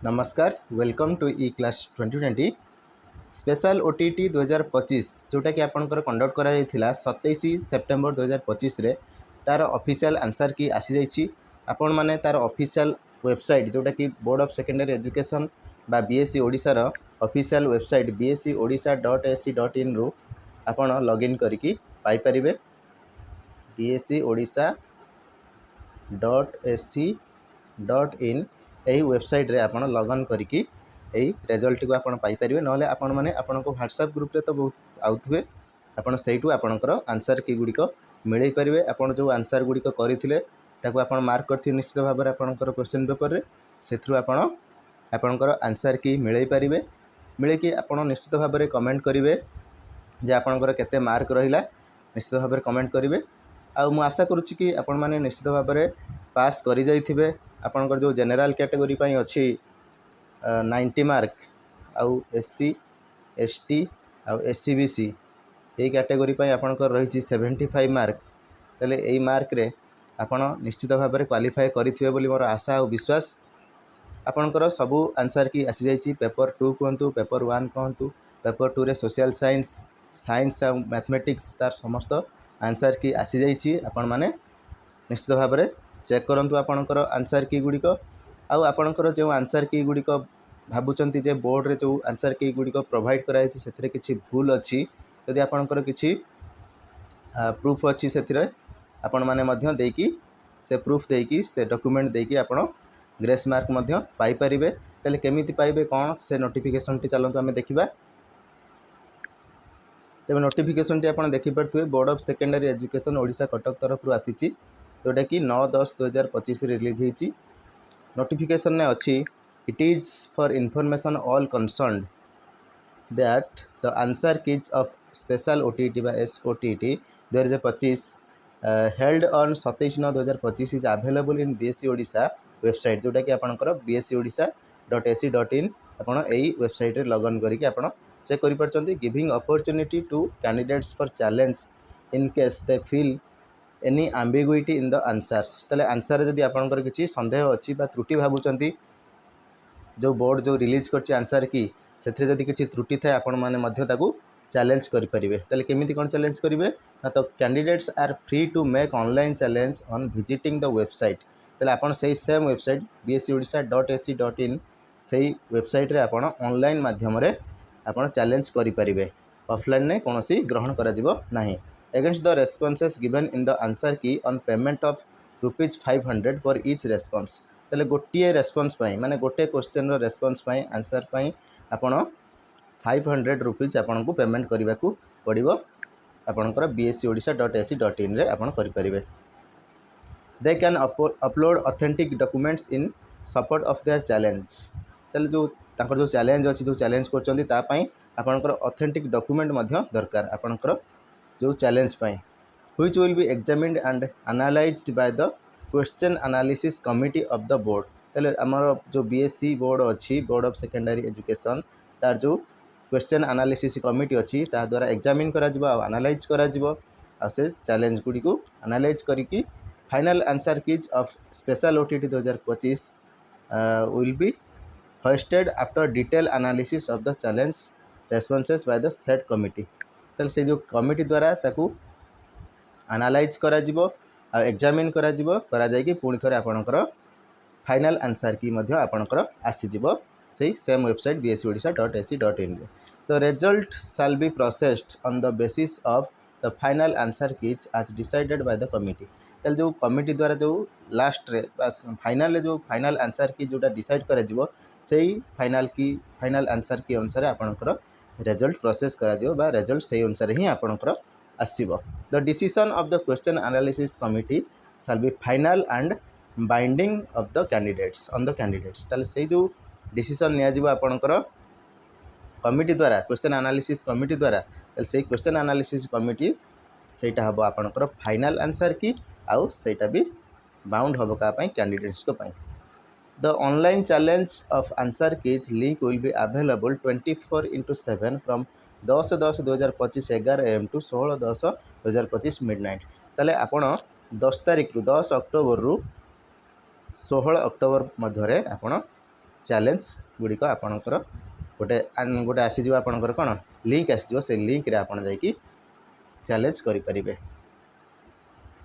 नमस्कार welcome to E class 2020 special OTT 2025 जोटा कि आपंकर कंडक्ट करा 27 सेप्टेम्बर 2025 रे तार ऑफिशियल आंसर की आसी जाइए आपण माने तार ऑफिशियल वेबसाइट जोटा कि बोर्ड ऑफ सेकेंडरी एजुकेशन बा बीएससी ओडिशा रो ऑफिशियल वेबसाइट bscodisha.ac.in रु आपण लॉगिन करके पाई परिबे bscodisha.ac.in यही वेबसाइट रे आपण लॉगिन करके यही रिजल्ट को आपण पाई परिबे नले आपण माने आपण को व्हाट्सएप ग्रुप रे तो बहुत आउथबे आपण सेइटू आपणकर आंसर की गुडी मिलई परिबे आपण जो आंसर गुडी करथिले ताको आपण मार्क करथि निश्चित भाव में आपणकर क्वेश्चन पेपर रे सेथरु आपण आपणकर आंसर की मिलई परिबे मिले कि आपण निश्चित भाव में कमेंट करिवे जे आपणकर केते मार्क रहिला निश्चित भाव में कमेंट करिवे आ मु आशा करूछि कि आपण माने निश्चित भाव में पास करि जाइथिबे आपणकर जो जनरल कैटेगरी पई अछि 90 मार्क आउ एससी एसटी आउ एससीबीसी यही कैटेगरी पई आपणकर रही 75 मार्क तले यही मार्क रे आपण निश्चित भाव में क्वालिफाई करिथिबे बोली मोर आशा और विश्वास आपणकर सबू आंसर की आसी जाइए पेपर 2 कहतु पेपर 1 कहतु पेपर 2 रे सोशल साइंस साइंस और मैथमेटिक्स तार समस्त आंसर की आसी जाइए आपण माने निश्चित भाव में चेक करंतु आपणकर आंसर की गुड़िक आउ आपणकर जो आंसर की गुड़िक भावुंट जे बोर्ड रे जो आंसर की गुड़िक प्रोवाइड कराई से किसी भूल अच्छी यदि आपणकर किसी प्रूफ अच्छी से आपण माने मध्य देकी से प्रूफ देकी से डॉक्यूमेंट देकी आपण ग्रेस मार्क मध्य पाई परिबे तले केमिति पाइबे कौन से नोटिफिकेशन टी चलंतु आमे देखिबा तेबे नोटिफिकेशन टी आपण देखि परथुए board of secondary education Odisha Cuttack तरफ रु आसीची जोटा कि 9/10/2025 रिलीज होईची नोटिफिकेशन ने अच्छी it is for information all concerned that the answer keys of special OTT बा एसओटीटी 2025 held on 27/9/2025 is available in BSc Odisha website जोटा कि आपणकर bscodisha.ac.in आपण यही वेबसाइट रे लॉगिन करके आपण चेक करि परचंती giving opportunity to candidates for challenge in case they feel any ambiguity in the answers तले आंसर जदि आपणकर किछि संदेह अछि बा त्रुटि भाबुचंती जो बोर्ड जो रिलीज करछि आंसर की सेथरे जदि किछि त्रुटि थाए आपण माने मध्य ताकू चैलेंज करि परिबे तले केमिति कोन चैलेंज करिवे ना तो candidates are free to make online challenge on visiting the website तले आपण सही सेम वेबसाइट bscodisha.ac.in सही वेबसाइट रे आपण ऑनलाइन माध्यम रे आपण चैलेंज करि परिबे ऑफलाइन ने कोनोसी ग्रहण करा जिवो नाही against the responses given in the answer key on payment of ₹500 for each response तले गोटे रेस्पॉन्स पाई माने गोटे क्वेश्चन रो रेस्पॉन्स पाई आंसर पाई आपण ₹500 आपण को पेमेंट करबा को पड़िबो आपणकर bscodisha.ac.in रे आपण करि परिबे they can upload authentic documents in support of their challenge तले जो ताकर जो चैलेंज अछि जो चैलेंज करचंदी ता पई आपणकर ऑथेंटिक डॉक्यूमेंट मध्य दरकार आपणकर जो challenge pi which will be examined and analysed by the question analysis committee of the board तले हमर जो बीएससी बोर्ड अछि बोर्ड ऑफ सेकेंडरी एजुकेशन तार जो क्वेश्चन एनालिसिस कमिटी अछि ता द्वारा एग्जामिन करा जिवो आ एनालाइज करा जिवो आ से चैलेंज गुडी को एनालाइज करिकि final answer keys of special OTT 2025 will be hosted after detail analysis of the challenge responses by the set committee तले से जो कमिटी द्वारा ताकू एनालाइज करा जिवो आ एग्जामिन करा जिवो करा जाय कि पुणी थरे आपणकर फाइनल आंसर की मध्य आपणकर आसी जिवो सही same website bscodisha.ac.in the result shall be processed on the basis of the final answer keys आज डिसाइडेड बाय द कमिटी तल जो कमिटी द्वारा जो लास्ट रे फाइनल जो फाइनल आंसर की जोटा डिसाइड करा जिवो सही फाइनल आंसर की अनुसार आपणकर रिजल्ट प्रोसेस करा जिवो बा रिजल्ट सही अनुसार ही आपणकर आसीबो the decision of the question analysis committee shall be final and binding of the candidates on the candidates ताले से जो डिसीजन निया जिवो आपणकर कमिटी द्वारा क्वेश्चन एनालिसिस कमिटी द्वारा ताले से क्वेश्चन एनालिसिस कमिटी सेटा हबो आपणकर फाइनल आंसर की आउ सेटा भी बाउंड हबो का पई कैंडिडेट्स को पई the online challenge of answer keys link will be available 24/7 from 10/10/2025 11 AM to 16/10/2025 midnight ताले आपण 10 तारिख रु 10 अक्टोबर रु 16 अक्टोबर मध्य आपण चैलेंज गुड़िक आपणकर गोटे गोटे आसीज आपणकर कौन लिंक आसीज से लिंक रे आपन जाइकी चैलेंज करें।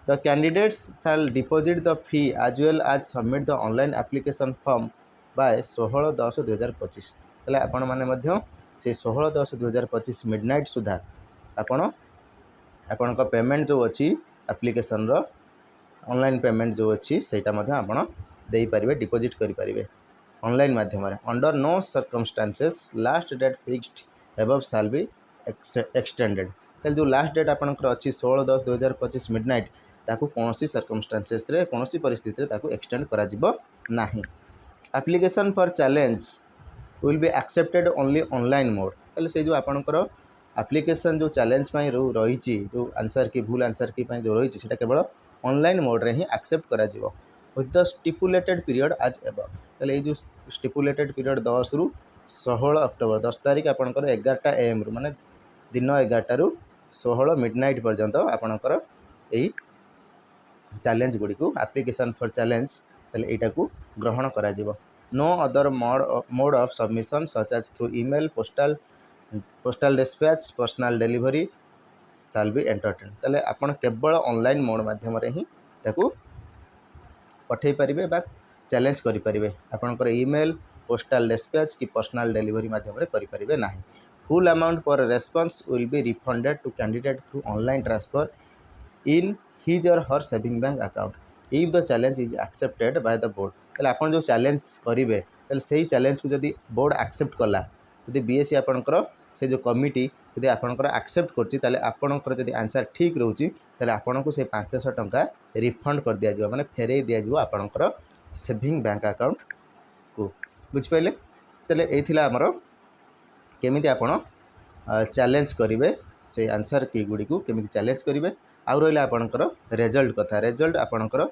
The candidates shall deposit the fee as well as submit the online application form by 16/10/2025। तेल आपण मैंने से 16/10/2025 मिडनाइट सुधा आपण पेमेंट जो अच्छी एप्लिकेशन रो ऑनलाइन पेमेंट जो अच्छी सेटा आपण दे पारे डिपोजिट करें ऑनलाइन माध्यम under no circumstances last date fixed above shall be extended. तेल जो लास्ट डेट आपंकर अच्छी 16/10/2025 मिडनाइट ताकू कौन सर्कमस्टांसेस कौन परिस्थिति एक्सटेंड करा नहीं। Application for challenge will be accepted only online mode. तेल से जो आपंकर एप्लिकेशन जो चैलेंज रही जो आंसर की भूल आंसर की जो रही है केवल ऑनलाइन मोड रे ही एक्सेप्ट करा with the stipulated period as above. तेल जो स्टिपुलेटेड पीरियड 10 रु 16 अक्टोबर 10 तारीख आपंकर 11टा AM रु माने दिन 11टा रु 16 मिडनाइट पर्यंत आपंकर यही चैलेंज गुड़ी को एप्लिकेशन फॉर चैलेंज यहाँ को ग्रहण करा no other mode of submission such as through email postal dispatch personal delivery shall be entertain. तेल आपन केवल ऑनलाइन मोड माध्यम ही ताकू पठे पारे बा चैलेंज करें आपंकर ईमेल पोस्टल डिस्पैच कि पर्सनल डिलीवरी माध्यम करें ना। फुल अमाउंट पर response will be refunded to candidate through online transfer in his or her saving bank account if the challenge is accepted by the board. तेल आप जो challenge करेंगे से ही चैलेंज को जब बोर्ड एक्सेप्ट कला जब बीएससी आपंकर से जो कमिटी जब आपंकर एक्सेप्ट कर आपंकर जब आंसर ठीक रोचे आपन को से 500 टंका रिफंड कर दिया माने फेरई दिया आपंकर सेविंग बैंक अकाउंट को बुझिपारे। तेल ये आमर केमिति आपन चैलेंज करेंगे से आंसर की गुड़ी को केमिति चैलेंज करेंगे आउ रहा आपंकर रिजल्ट कथा रिजल्ट आपंकर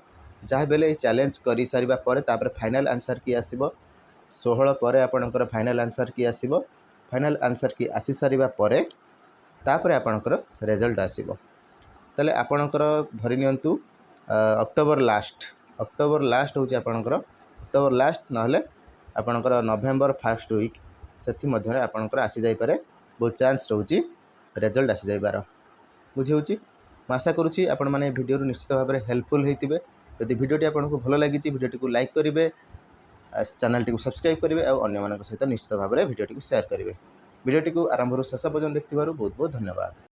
जहाँ बेले चैलेंज कर सारा पर फाइनल आंसर की आसब 16 पर आपंकर फाइनल आंसर की आसब फाइनल आंसर की आसी सारा पर आपंकर रिजल्ट आसब। तेल आपंकर धरी नियंतु अक्टोबर लास्ट हूँ आपंकर अक्टोबर लास्ट ना आपंकर नवेम्बर फर्स्ट वीक से मध्य आपंकर आसी जापे बहुत चांस रोचे रिजल्ट आसी जाइबार बुझी। आशा करुँची आपण मैंने वीडियो निश्चित भाव में हेल्पफुल होते। यदि वीडियोटी आपको भल लगी वीडियोटी को लाइक करेंगे चैनल टी सब्सक्राइब करेंगे और अन्य सहित निश्चित भाव में वीडियोटी को शेयर करेंगे। वीडियोटी को आरंभ शेष पर्यंत देखिबारु बहुत बहुत धन्यवाद।